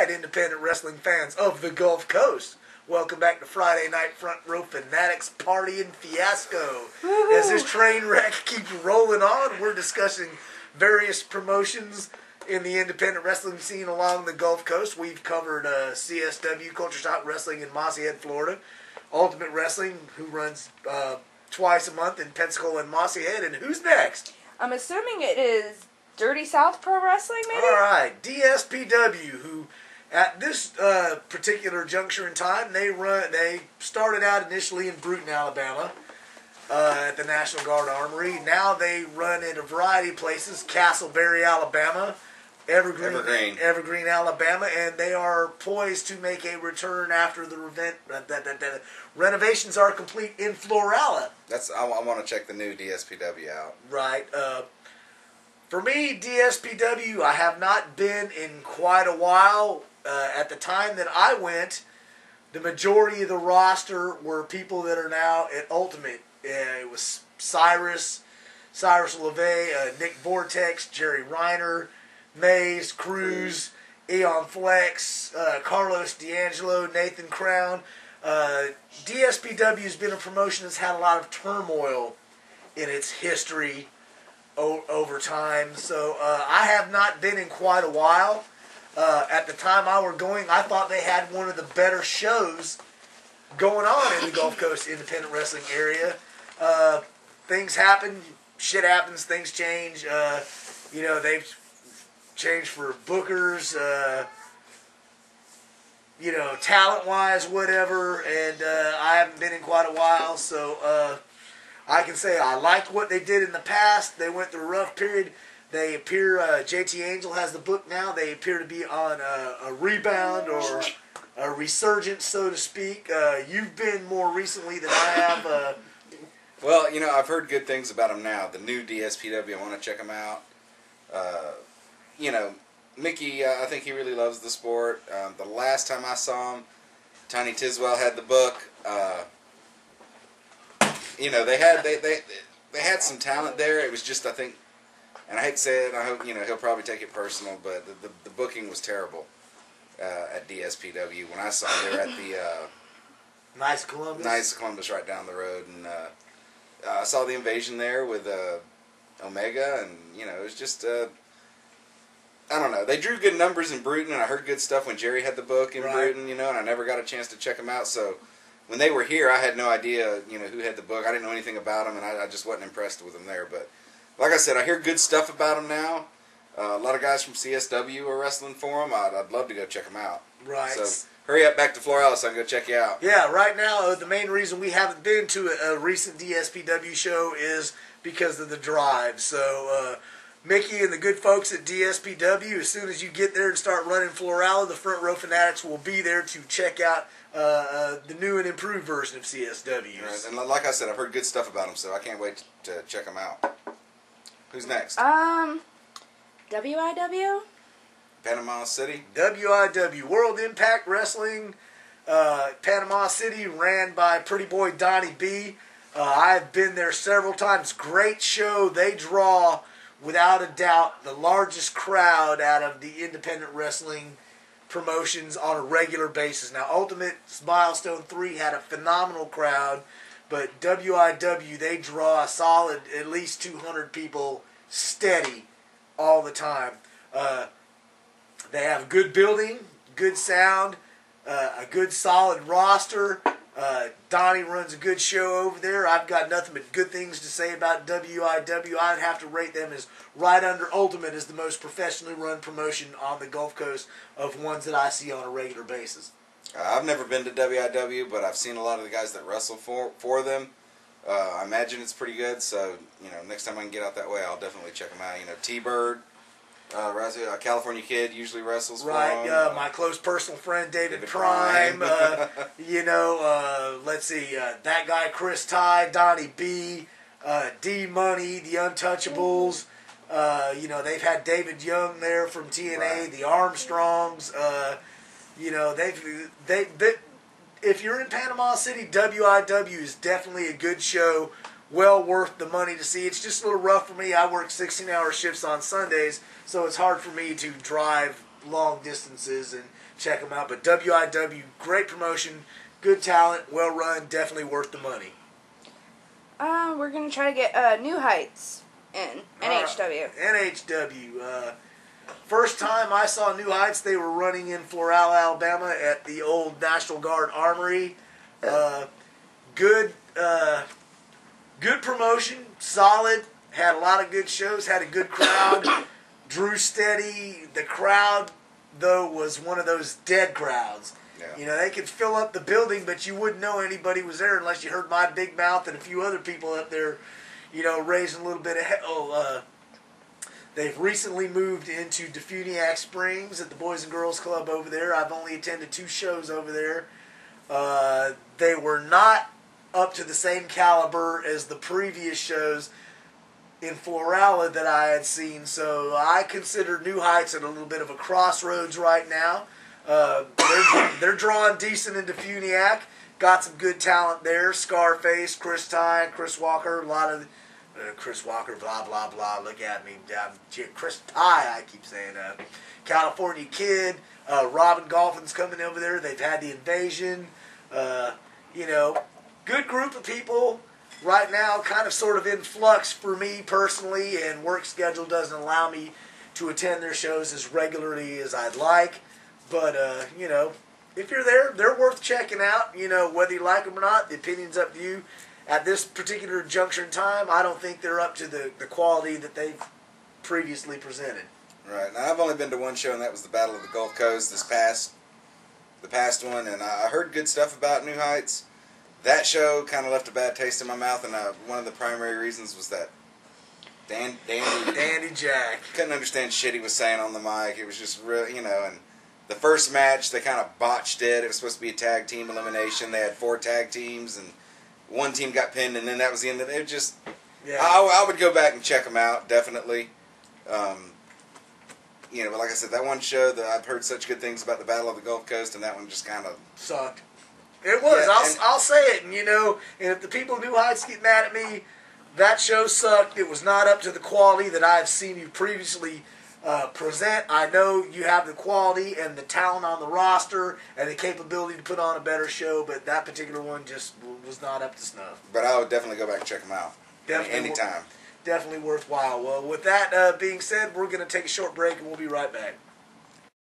right, independent wrestling fans of the Gulf Coast. Welcome back to Friday Night Front Row Fanatics Party and Fiasco. As this train wreck keeps rolling on, we're discussing various promotions in the independent wrestling scene along the Gulf Coast. We've covered CSW, Culture Shock Wrestling in Mossy Head, Florida. Ultimate Wrestling, who runs twice a month in Pensacola and Mossy Head. And who's next? I'm assuming it is Dirty South Pro Wrestling, maybe? All right, DSPW, who at this particular juncture in time, they started out initially in Bruton, Alabama, at the National Guard Armory. Now they run in a variety of places: Castleberry, Alabama, Evergreen, Alabama, and they are poised to make a return after the renovations are complete in Florala. I want to check the new DSPW out. Right. For me, DSPW, I have not been in quite a while. At the time that I went, the majority of the roster were people that are now at Ultimate. It was Cyrus LeVay, Nick Vortex, Jerry Reiner, Mays, Cruz, Eon Flex, Carlos D'Angelo, Nathan Crown. DSPW has been a promotion that's had a lot of turmoil in its history over time, so I have not been in quite a while. At the time I were going, I thought they had one of the better shows going on in the Gulf Coast independent wrestling area. Things happen, shit happens, things change. They've changed for bookers, talent-wise, whatever, and I haven't been in quite a while, so I can say I liked what they did in the past. They went through a rough period. They appear, JT Angel has the book now. They appear to be on a rebound or a resurgence, so to speak. You've been more recently than I have. Well, I've heard good things about them now. The new DSPW, I want to check them out. Mickey, I think he really loves the sport. The last time I saw him, Tiny Tiswell had the book. They had some talent there. It was just, I think, and I hate to say it, and I hope he'll probably take it personal, but the booking was terrible at DSPW. When I saw him, they were at the Nice Columbus right down the road, and I saw the Invasion there with Omega, and it was just I don't know. They drew good numbers in Bruton, and I heard good stuff when Jerry had the book in Bruton, and I never got a chance to check them out. So when they were here, I had no idea who had the book. I didn't know anything about them, and I just wasn't impressed with them there. But like I said, I hear good stuff about them now. A lot of guys from CSW are wrestling for them. I'd love to go check them out. Right. So hurry up back to Florala so I can go check you out. Yeah, right now, the main reason we haven't been to a recent DSPW show is because of the drive. So, Mickey and the good folks at DSPW, as soon as you get there and start running Florala, the Front Row Fanatics will be there to check out the new and improved version of CSW. Right. And like I said, I've heard good stuff about them, so I can't wait to check them out. Who's next? WIW? Panama City? WIW, World Impact Wrestling, Panama City, ran by Pretty Boy Donnie B. I've been there several times. Great show. They draw, without a doubt, the largest crowd out of the independent wrestling promotions on a regular basis. Now, Ultimate Milestone 3 had a phenomenal crowd, but WIW, they draw a solid at least 200 people steady all the time. They have good building, good sound, a good solid roster. Donnie runs a good show over there. I've got nothing but good things to say about WIW. I'd have to rate them as right under Ultimate as the most professionally run promotion on the Gulf Coast of ones that I see on a regular basis. I've never been to WIW, but I've seen a lot of the guys that wrestle for them. I imagine it's pretty good, so next time I can get out that way, I'll definitely check them out. T-Bird, California Kid usually wrestles for them. My close personal friend David Prime. Let's see, that guy Chris Ty, Donnie B, D Money, the Untouchables. They've had David Young there from TNA, the Armstrongs. If you're in Panama City, WIW is definitely a good show. Well worth the money to see. It's just a little rough for me. I work 16-hour shifts on Sundays, so it's hard for me to drive long distances and check them out. But WIW, great promotion, good talent, well run, definitely worth the money. We're gonna try to get New Heights in NHW. NHW. First time I saw New Heights, they were running in Floral, Alabama at the old National Guard Armory. Good promotion, solid, had a lot of good shows, had a good crowd, drew steady. The crowd, though, was one of those dead crowds. Yeah. You know, they could fill up the building, but you wouldn't know anybody was there unless you heard my big mouth and a few other people up there, you know, raising a little bit of hell. They've recently moved into Defuniak Springs at the Boys and Girls Club over there. I've only attended 2 shows over there. They were not up to the same caliber as the previous shows in Florala that I had seen, so I consider New Heights at a little bit of a crossroads right now. They're drawing decent into Defuniak. Got some good talent there. Scarface, Chris Ty, Chris Walker, a lot of Chris Walker, blah, blah, blah. Look at me. Chris Ty, I keep saying. California Kid. Robin Golfin's coming over there. They've had the Invasion. You know, good group of people. Right now, kind of sort of in flux for me personally, and work schedule doesn't allow me to attend their shows as regularly as I'd like. But, you know, if you're there, they're worth checking out. You know, whether you like them or not, the opinion's up to you. At this particular juncture in time, I don't think they're up to the quality that they've previously presented. Right. Now, I've only been to one show, and that was the Battle of the Gulf Coast, the past one, and I heard good stuff about New Heights. That show kind of left a bad taste in my mouth, and one of the primary reasons was that Dandy Jack. Couldn't understand shit he was saying on the mic. It was just real, you know, and the first match, they kind of botched it. It was supposed to be a tag team elimination. They had 4 tag teams, and one team got pinned, and then that was the end of it. It just, yeah. I would go back and check them out, definitely. You know, but like I said, that one show that I've heard such good things about the Battle of the Gulf Coast, and that one just kind of sucked. It was. Yeah, I'll say it, and you know, and if the people of New Heights get mad at me, that show sucked. It was not up to the quality that I've seen you previously present. I know you have the quality and the talent on the roster and the capability to put on a better show, but that particular one just was not up to snuff. But I would definitely go back and check them out. Anytime. Definitely worthwhile. Well, with that being said, we're going to take a short break and we'll be right back.